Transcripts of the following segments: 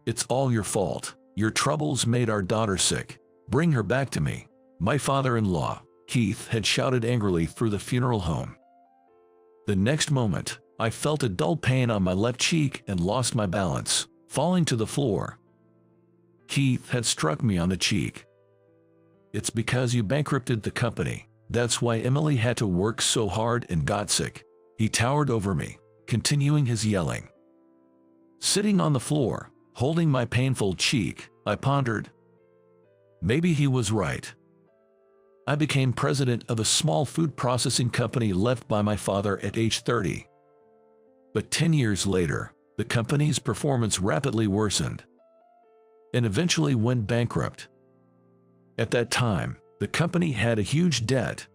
It's all your fault. Your troubles made our daughter sick. Bring her back to me." My father-in-law, Keith, had shouted angrily through the funeral home. The next moment, I felt a dull pain on my left cheek and lost my balance, falling to the floor. Keith had struck me on the cheek. "It's because you bankrupted the company. That's why Emily had to work so hard and got sick." He towered over me, continuing his yelling. Sitting on the floor, holding my painful cheek, I pondered. Maybe he was right. I became president of a small food processing company left by my father at age 30. But 10 years later, the company's performance rapidly worsened and eventually went bankrupt. At that time, the company had a huge debt.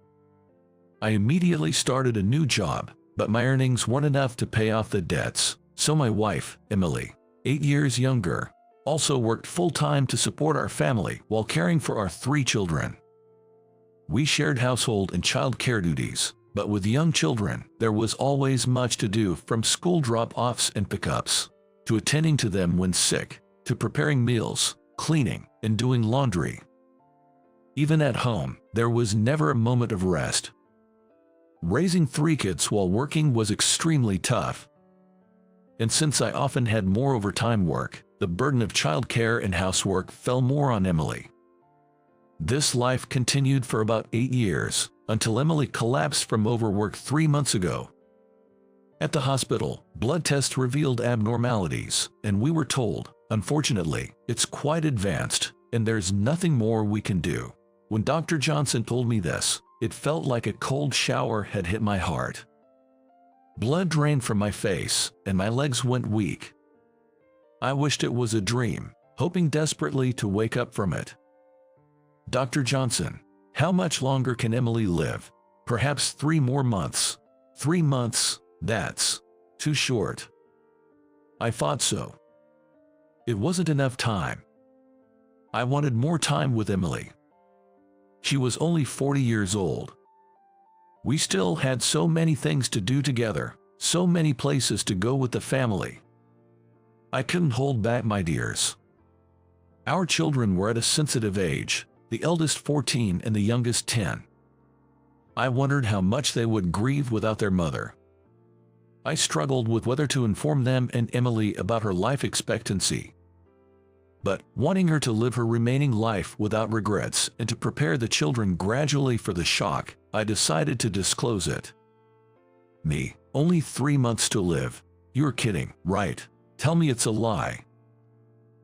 I immediately started a new job, but my earnings weren't enough to pay off the debts, so my wife, Emily, 8 years younger, also worked full-time to support our family while caring for our 3 children. We shared household and child care duties, but with young children, there was always much to do, from school drop-offs and pickups, to attending to them when sick, to preparing meals, cleaning, and doing laundry. Even at home, there was never a moment of rest. Raising 3 kids while working was extremely tough. And since I often had more overtime work, the burden of childcare and housework fell more on Emily. This life continued for about 8 years, until Emily collapsed from overwork 3 months ago. At the hospital, blood tests revealed abnormalities, and we were told, unfortunately, it's quite advanced, and there's nothing more we can do. When Dr. Johnson told me this, it felt like a cold shower had hit my heart. Blood drained from my face, and my legs went weak. I wished it was a dream, hoping desperately to wake up from it. "Dr. Johnson, how much longer can Emily live?" "Perhaps 3 more months." 3 months, that's too short. I thought so. It wasn't enough time. I wanted more time with Emily. She was only 40 years old. We still had so many things to do together, so many places to go with the family. I couldn't hold back my tears. Our children were at a sensitive age, the eldest 14 and the youngest 10. I wondered how much they would grieve without their mother. I struggled with whether to inform them and Emily about her life expectancy. But, wanting her to live her remaining life without regrets and to prepare the children gradually for the shock, I decided to disclose it. "Me, only 3 months to live. You're kidding, right? Tell me it's a lie."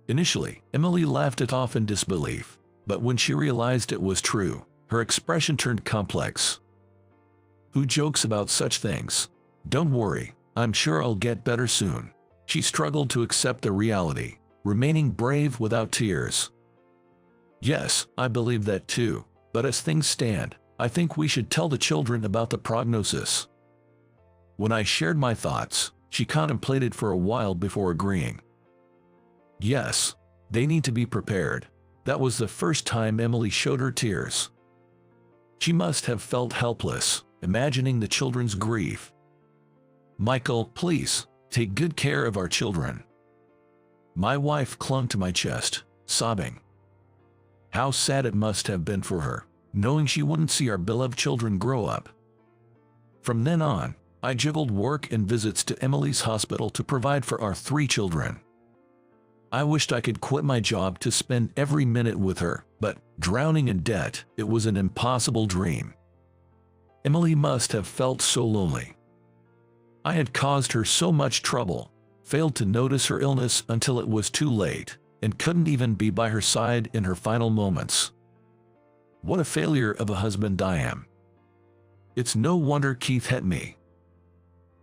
Initially, Emily laughed it off in disbelief, but when she realized it was true, her expression turned complex. "Who jokes about such things? Don't worry, I'm sure I'll get better soon." She struggled to accept the reality, remaining brave without tears. "Yes, I believe that too, but as things stand, I think we should tell the children about the prognosis." When I shared my thoughts, she contemplated for a while before agreeing. "Yes, they need to be prepared." That was the first time Emily showed her tears. She must have felt helpless, imagining the children's grief. "Michael, please, take good care of our children." My wife clung to my chest, sobbing. How sad it must have been for her, knowing she wouldn't see our beloved children grow up. From then on, I juggled work and visits to Emily's hospital to provide for our 3 children. I wished I could quit my job to spend every minute with her, but, drowning in debt, it was an impossible dream. Emily must have felt so lonely. I had caused her so much trouble, failed to notice her illness until it was too late, and couldn't even be by her side in her final moments. What a failure of a husband I am. It's no wonder Keith hit me.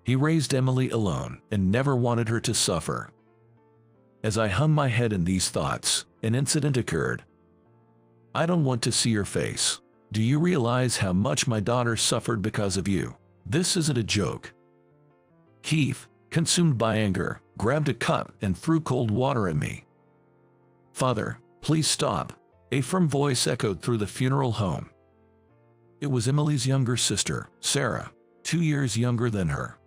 He raised Emily alone and never wanted her to suffer. As I hung my head in these thoughts, an incident occurred. "I don't want to see your face. Do you realize how much my daughter suffered because of you? This isn't a joke." Keith, consumed by anger, grabbed a cup and threw cold water at me. "Father, please stop," a firm voice echoed through the funeral home. It was Emily's younger sister, Sarah, 2 years younger than her.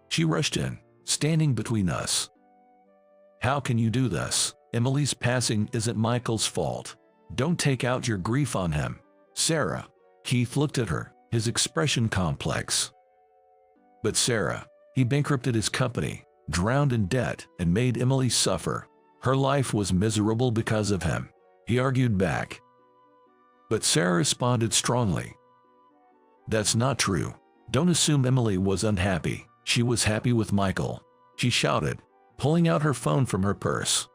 She rushed in, standing between us. How can you do this? Emily's passing isn't Michael's fault. Don't take out your grief on him. Sarah. Keith looked at her, his expression complex. But Sarah, he bankrupted his company, drowned in debt, and made Emily suffer. Her life was miserable because of him. He argued back. But Sarah responded strongly. That's not true. Don't assume Emily was unhappy. She was happy with Michael. She shouted, pulling out her phone from her purse.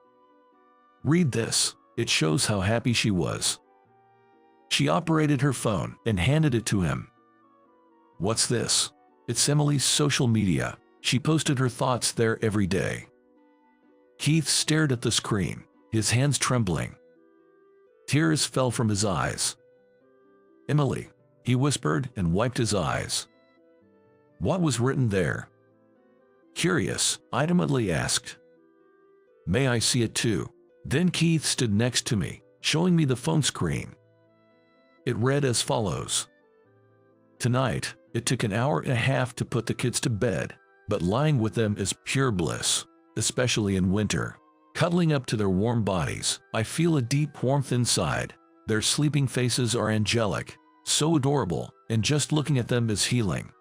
Read this. It shows how happy she was. She operated her phone and handed it to him. What's this? It's Emily's social media. She posted her thoughts there every day. Keith stared at the screen, his hands trembling. Tears fell from his eyes. Emily, he whispered and wiped his eyes. What was written there? Curious, I timidly asked. May I see it too? Then Keith stood next to me, showing me the phone screen. It read as follows. Tonight, it took an hour and a half to put the kids to bed, but lying with them is pure bliss, especially in winter. Cuddling up to their warm bodies, I feel a deep warmth inside. Their sleeping faces are angelic, so adorable, and just looking at them is healing.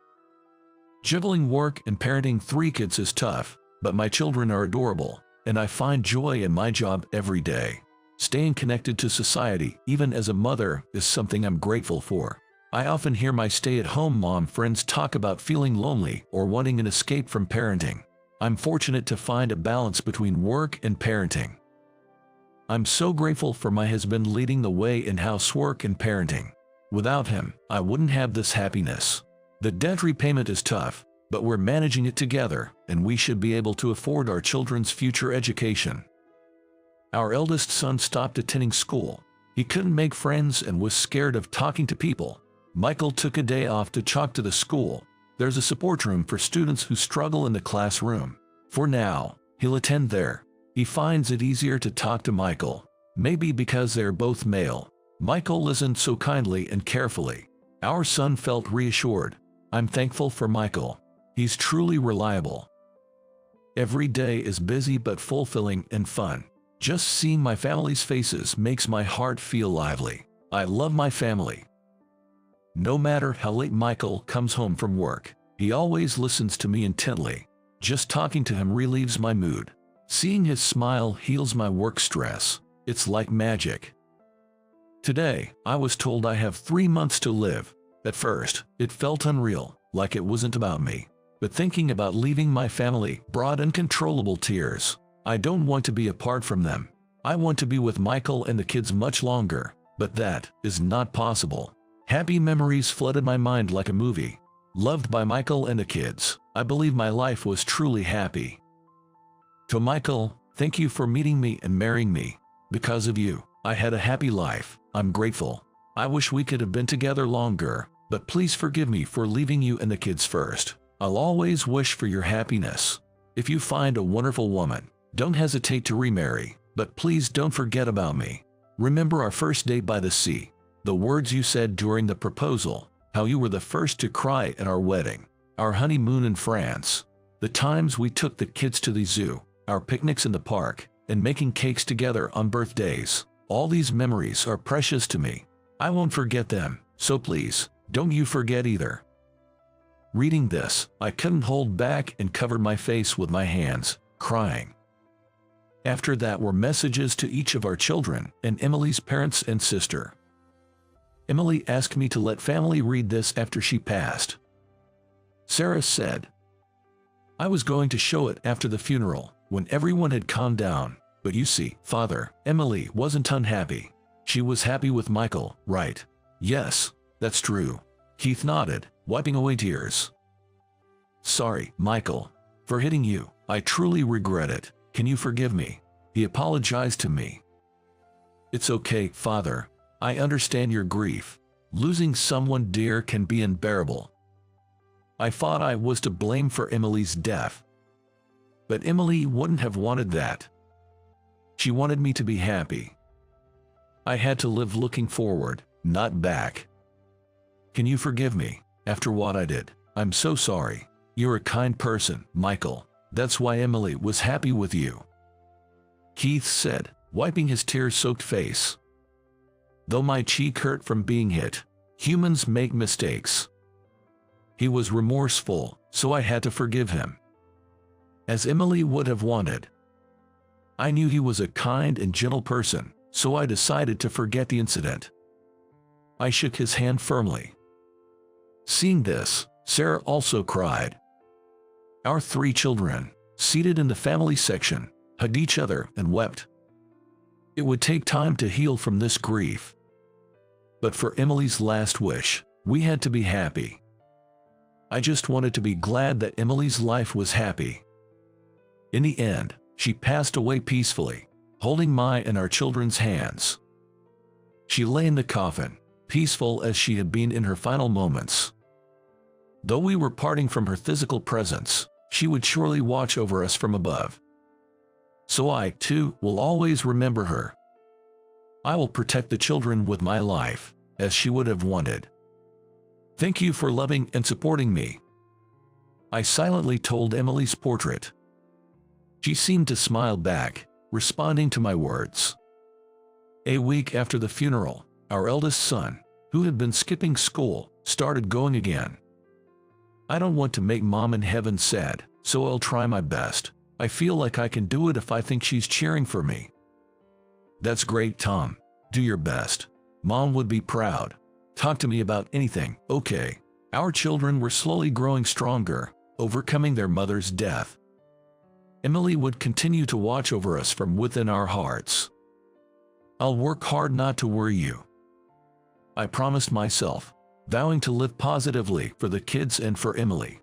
Juggling work and parenting 3 kids is tough, but my children are adorable, and I find joy in my job every day. Staying connected to society, even as a mother, is something I'm grateful for. I often hear my stay-at-home mom friends talk about feeling lonely or wanting an escape from parenting. I'm fortunate to find a balance between work and parenting. I'm so grateful for my husband leading the way in housework and parenting. Without him, I wouldn't have this happiness. The debt repayment is tough, but we're managing it together, and we should be able to afford our children's future education. Our eldest son stopped attending school. He couldn't make friends and was scared of talking to people. Michael took a day off to chalk to the school. There's a support room for students who struggle in the classroom. For now, he'll attend there. He finds it easier to talk to Michael. Maybe because they're both male. Michael listened so kindly and carefully. Our son felt reassured. I'm thankful for Michael. He's truly reliable. Every day is busy but fulfilling and fun. Just seeing my family's faces makes my heart feel lively. I love my family. No matter how late Michael comes home from work, he always listens to me intently. Just talking to him relieves my mood. Seeing his smile heals my work stress. It's like magic. Today, I was told I have 3 months to live. At first, it felt unreal, like it wasn't about me. But thinking about leaving my family brought uncontrollable tears. I don't want to be apart from them. I want to be with Michael and the kids much longer, but that is not possible. Happy memories flooded my mind like a movie. Loved by Michael and the kids, I believe my life was truly happy. To Michael, thank you for meeting me and marrying me. Because of you, I had a happy life. I'm grateful. I wish we could have been together longer, but please forgive me for leaving you and the kids first. I'll always wish for your happiness. If you find a wonderful woman, don't hesitate to remarry, but please don't forget about me. Remember our first date by the sea, the words you said during the proposal, how you were the first to cry at our wedding, our honeymoon in France, the times we took the kids to the zoo, our picnics in the park, and making cakes together on birthdays. All these memories are precious to me. I won't forget them, so please, don't you forget either. Reading this, I couldn't hold back and covered my face with my hands, crying. After that were messages to each of our children and Emily's parents and sister. Emily asked me to let family read this after she passed. Sarah said, I was going to show it after the funeral, when everyone had calmed down, but you see, Father, Emily wasn't unhappy. She was happy with Michael, right? Yes, that's true. Keith nodded, wiping away tears. Sorry, Michael, for hitting you. I truly regret it. Can you forgive me? He apologized to me. It's okay, Father. I understand your grief. Losing someone dear can be unbearable. I thought I was to blame for Emily's death. But Emily wouldn't have wanted that. She wanted me to be happy. I had to live looking forward, not back. Can you forgive me, after what I did? I'm so sorry. You're a kind person, Michael. That's why Emily was happy with you. Keith said, wiping his tear-soaked face. Though my cheek hurt from being hit, humans make mistakes. He was remorseful, so I had to forgive him. As Emily would have wanted. I knew he was a kind and gentle person, so I decided to forget the incident. I shook his hand firmly. Seeing this, Sarah also cried. Our 3 children, seated in the family section, hugged each other and wept. It would take time to heal from this grief. But for Emily's last wish, we had to be happy. I just wanted to be glad that Emily's life was happy. In the end, she passed away peacefully, holding my and our children's hands. She lay in the coffin, peaceful as she had been in her final moments. Though we were parting from her physical presence, she would surely watch over us from above. So I, too, will always remember her. I will protect the children with my life, as she would have wanted. Thank you for loving and supporting me. I silently told Emily's portrait. She seemed to smile back, responding to my words. A week after the funeral, our eldest son, who had been skipping school, started going again. I don't want to make Mom in heaven sad, so I'll try my best. I feel like I can do it if I think she's cheering for me. That's great, Tom. Do your best. Mom would be proud. Talk to me about anything, okay? Our children were slowly growing stronger, overcoming their mother's death. Emily would continue to watch over us from within our hearts. I'll work hard not to worry you. I promised myself, vowing to live positively for the kids and for Emily.